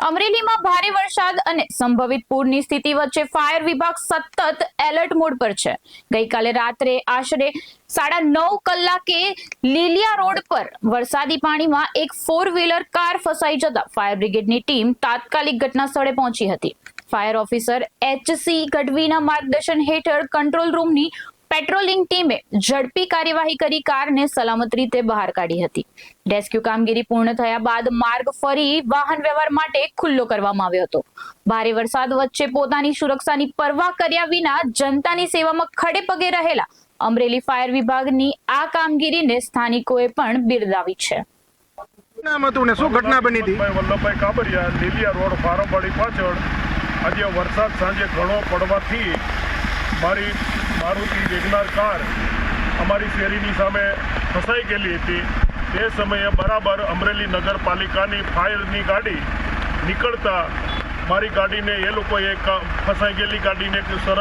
અમરેલીમાં ભારે વરસાદ અને સંભવિત પૂરની સ્થિતિ વચ્ચે ફાયર વિભાગ સતત એલર્ટ મોડ પર છે। ગઈકાલે રાત્રે આશરે 9:30 કલાકે લીલિયા રોડ પર વરસાદી પાણીમાં એક 4-વ્હીલર કાર ફસાઈ જતા ફાયર બ્રિગેડની ટીમ તાત્કાલિક ઘટના સ્થળે પહોંચી હતી। ફાયર ઓફિસર HC ગઢવીના માર્ગદર્શન હેઠળ કંટ્રોલ રૂમની પેટ્રોલિંગ ટીમે ઝડપી કાર્યવાહી કરી કારને સલામત રીતે બહાર કાઢી હતી। રેસ્ક્યુ કામગીરી પૂર્ણ થયા બાદ માર્ગ ફરી વાહન વ્યવહાર માટે ખુલ્લો કરવામાં આવ્યો હતો। ભારે વરસાદ વચ્ચે પોતાની સુરક્ષાની પરવા કર્યા વિના જનતાની સેવામાં ખડે પગે રહેલા અમરેલી ફાયર વિભાગની આ કામગીરીને સ્થાનિકોએ પણ બિરદાવી છે। નામ હતું ને શું ઘટના બની હતી? વલ્લભભાઈ કાબરિયા, લીલિયા રોડ, ફારમવાડી પાછળ આજે વરસાદ સાંજે ઘણો પડવાથી મારી મારુતિ વેગનાર કાર અમારી શેરીની સામે ફસાઈ ગયેલી હતી। તે સમયે બરાબર અમરેલી નગરપાલિકાની ફાયરની ગાડી નીકળતા મારી ગાડીને એ લોકોએ ફસાઈ ગયેલી ગાડીને સરસ